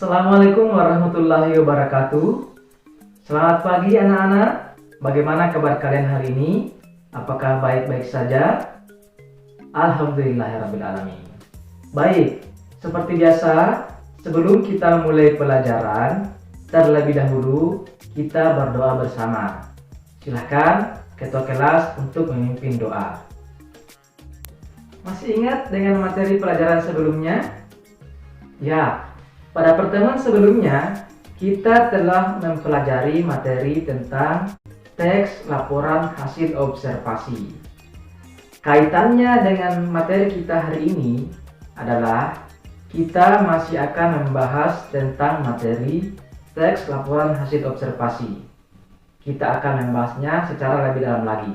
Assalamualaikum warahmatullahi wabarakatuh. Selamat pagi anak-anak. Bagaimana kabar kalian hari ini? Apakah baik-baik saja? Alhamdulillahirrabbilalamin. Baik, seperti biasa, sebelum kita mulai pelajaran, terlebih dahulu kita berdoa bersama. Silahkan ketua kelas untuk memimpin doa. Masih ingat dengan materi pelajaran sebelumnya? Ya, pada pertemuan sebelumnya kita telah mempelajari materi tentang teks laporan hasil observasi. Kaitannya dengan materi kita hari ini adalah kita masih akan membahas tentang materi teks laporan hasil observasi. Kita akan membahasnya secara lebih dalam lagi.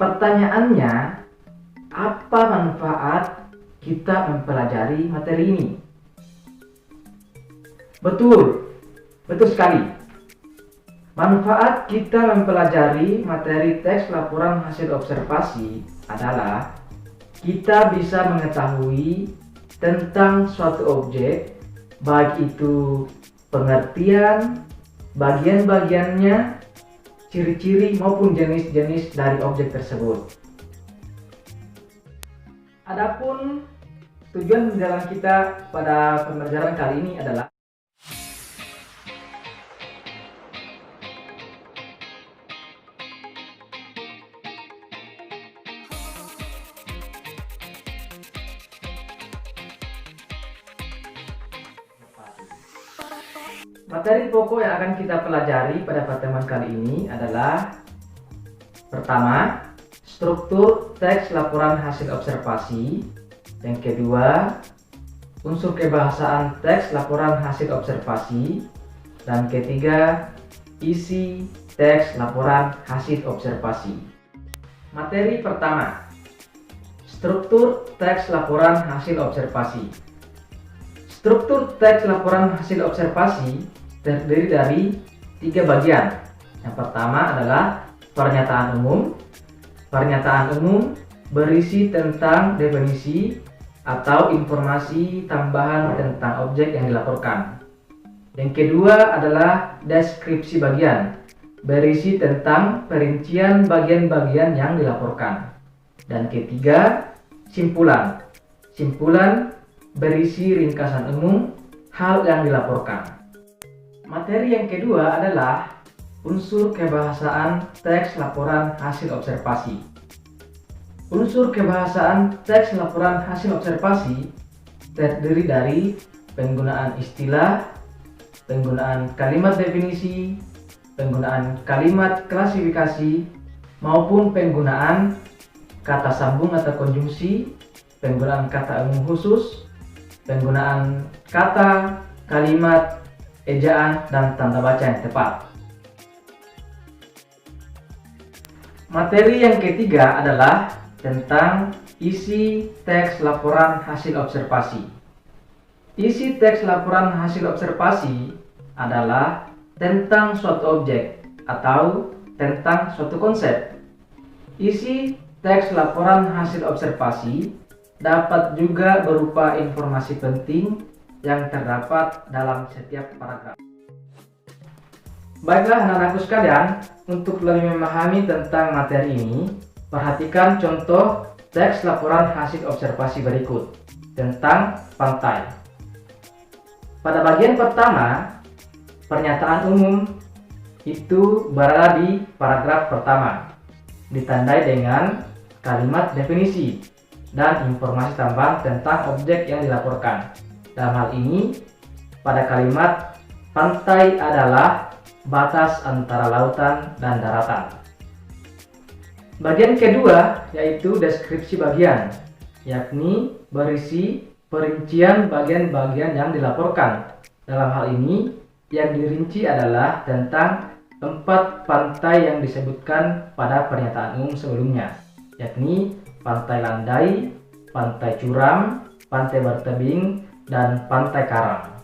Pertanyaannya, apa manfaat kita mempelajari materi ini? Betul sekali. Manfaat kita mempelajari materi teks laporan hasil observasi adalah kita bisa mengetahui tentang suatu objek, baik itu pengertian, bagian-bagiannya, ciri-ciri maupun jenis-jenis dari objek tersebut. Adapun tujuan pembelajaran kita pada pembelajaran kali ini adalah materi pokok yang akan kita pelajari pada pertemuan kali ini adalah pertama, struktur teks laporan hasil observasi. Yang kedua, unsur kebahasaan teks laporan hasil observasi. Dan ketiga, isi teks laporan hasil observasi. Materi pertama, struktur teks laporan hasil observasi. Struktur teks laporan hasil observasi terdiri dari 3 bagian. Yang pertama adalah pernyataan umum. Pernyataan umum berisi tentang definisi atau informasi tambahan tentang objek yang dilaporkan. Yang kedua adalah deskripsi bagian, berisi tentang perincian bagian-bagian yang dilaporkan. Dan ketiga, simpulan. Simpulan berisi ringkasan umum hal yang dilaporkan. Materi yang kedua adalah unsur kebahasaan teks laporan hasil observasi. Unsur kebahasaan teks laporan hasil observasi terdiri dari penggunaan istilah, penggunaan kalimat definisi, penggunaan kalimat klasifikasi, maupun penggunaan kata sambung atau konjungsi, penggunaan kata umum khusus, penggunaan kata, kalimat, ejaan, dan tanda baca yang tepat. Materi yang ketiga adalah tentang isi teks laporan hasil observasi. Isi teks laporan hasil observasi adalah tentang suatu objek atau tentang suatu konsep. Isi teks laporan hasil observasi dapat juga berupa informasi penting yang terdapat dalam setiap paragraf. Baiklah anak-anakku sekalian, untuk lebih memahami tentang materi ini, perhatikan contoh teks laporan hasil observasi berikut tentang pantai. Pada bagian pertama, pernyataan umum itu berada di paragraf pertama, ditandai dengan kalimat definisi dan informasi tambahan tentang objek yang dilaporkan. Dalam hal ini, pada kalimat pantai adalah batas antara lautan dan daratan. Bagian kedua yaitu deskripsi bagian, yakni berisi perincian bagian-bagian yang dilaporkan. Dalam hal ini, yang dirinci adalah tentang 4 pantai yang disebutkan pada pernyataan umum sebelumnya, yakni Pantai Landai, Pantai Curam, Pantai Bertebing, dan Pantai Karang.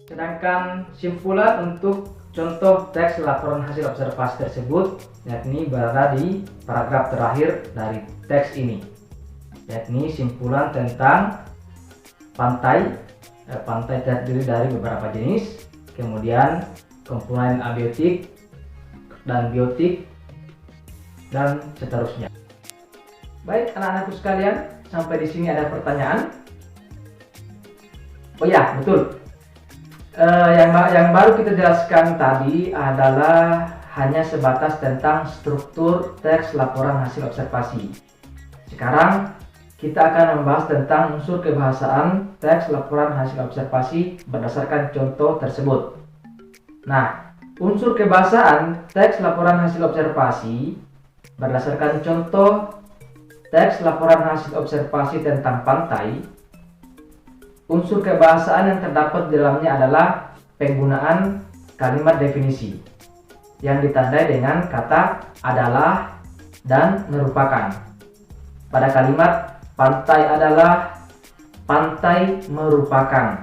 Sedangkan simpulan untuk contoh teks laporan hasil observasi tersebut yakni berada di paragraf terakhir dari teks ini, yakni simpulan tentang pantai, Pantai terdiri dari beberapa jenis, kemudian komponen abiotik dan biotik, dan seterusnya. Baik anak-anakku sekalian, sampai di sini ada pertanyaan? Oh ya, betul. Yang baru kita jelaskan tadi adalah hanya sebatas tentang struktur teks laporan hasil observasi. Sekarang kita akan membahas tentang unsur kebahasaan teks laporan hasil observasi berdasarkan contoh tersebut. Nah, unsur kebahasaan teks laporan hasil observasi berdasarkan contoh teks laporan hasil observasi tentang pantai. Unsur kebahasaan yang terdapat di dalamnya adalah penggunaan kalimat definisi yang ditandai dengan kata adalah dan merupakan. Pada kalimat pantai adalah, pantai merupakan,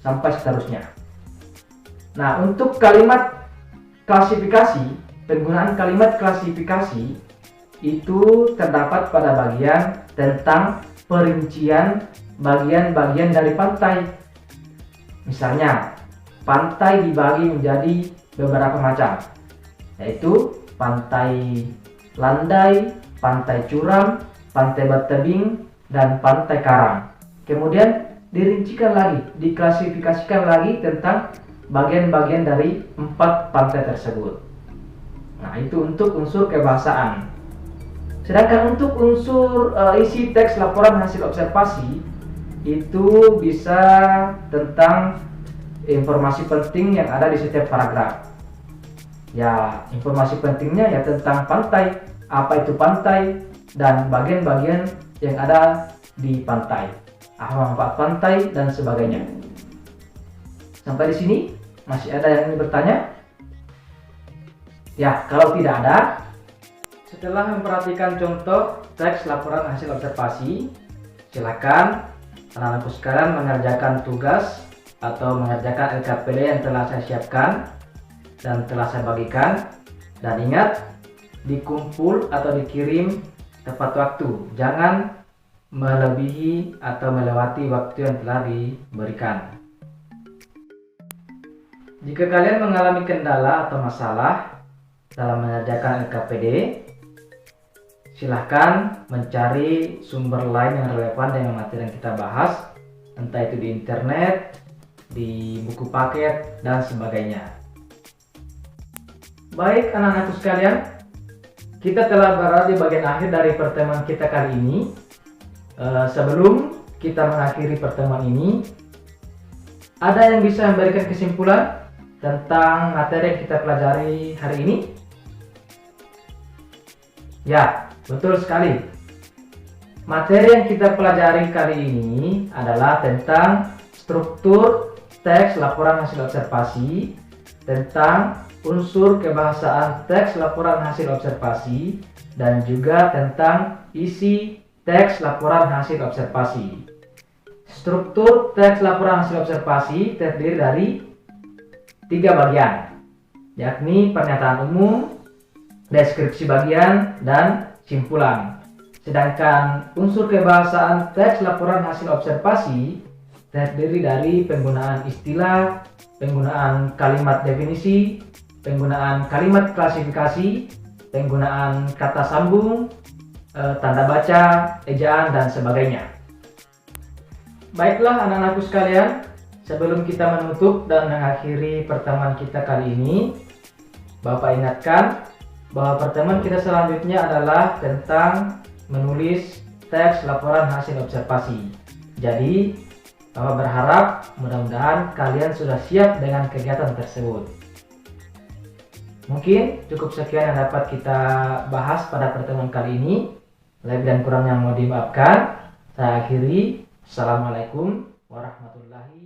sampai seterusnya. Nah, untuk kalimat klasifikasi, penggunaan kalimat klasifikasi itu terdapat pada bagian tentang perincian bagian-bagian dari pantai. Misalnya, pantai dibagi menjadi beberapa macam, yaitu pantai landai, pantai curam, pantai bertebing, dan pantai karang. Kemudian dirincikan lagi, diklasifikasikan lagi tentang bagian-bagian dari 4 pantai tersebut. Nah, itu untuk unsur kebahasaan. Sedangkan untuk unsur isi teks laporan hasil observasi itu bisa tentang informasi penting yang ada di setiap paragraf. Ya, informasi pentingnya ya tentang pantai, apa itu pantai, dan bagian-bagian yang ada di pantai, apa manfaat pantai, dan sebagainya. Sampai di sini masih ada yang ingin bertanya? Ya, kalau tidak ada, setelah memperhatikan contoh teks laporan hasil observasi, silakan anak-anakku sekalian mengerjakan tugas atau mengerjakan LKPD yang telah saya siapkan dan telah saya bagikan. Dan ingat, dikumpul atau dikirim tepat waktu, jangan melebihi atau melewati waktu yang telah diberikan. Jika kalian mengalami kendala atau masalah dalam mengerjakan LKPD, silahkan mencari sumber lain yang relevan dengan materi yang kita bahas, entah itu di internet, di buku paket, dan sebagainya. Baik anak-anakku sekalian, kita telah berada di bagian akhir dari pertemuan kita kali ini. Sebelum kita mengakhiri pertemuan ini, ada yang bisa memberikan kesimpulan tentang materi yang kita pelajari hari ini? Ya, betul sekali. Materi yang kita pelajari kali ini adalah tentang struktur teks laporan hasil observasi, tentang unsur kebahasaan teks laporan hasil observasi, dan juga tentang isi teks laporan hasil observasi. Struktur teks laporan hasil observasi terdiri dari 3 bagian, yakni pernyataan umum, deskripsi bagian, dan simpulan. Sedangkan unsur kebahasaan teks laporan hasil observasi terdiri dari penggunaan istilah, penggunaan kalimat definisi, penggunaan kalimat klasifikasi, penggunaan kata sambung, tanda baca, ejaan, dan sebagainya. Baiklah anak-anakku sekalian, sebelum kita menutup dan mengakhiri pertemuan kita kali ini, Bapak ingatkan bahwa pertemuan kita selanjutnya adalah tentang menulis teks laporan hasil observasi. Jadi, Bapak berharap mudah-mudahan kalian sudah siap dengan kegiatan tersebut. Mungkin cukup sekian yang dapat kita bahas pada pertemuan kali ini. Lebih dan kurang yang mau dimaafkan. Saya akhiri. Assalamualaikum warahmatullahi wabarakatuh.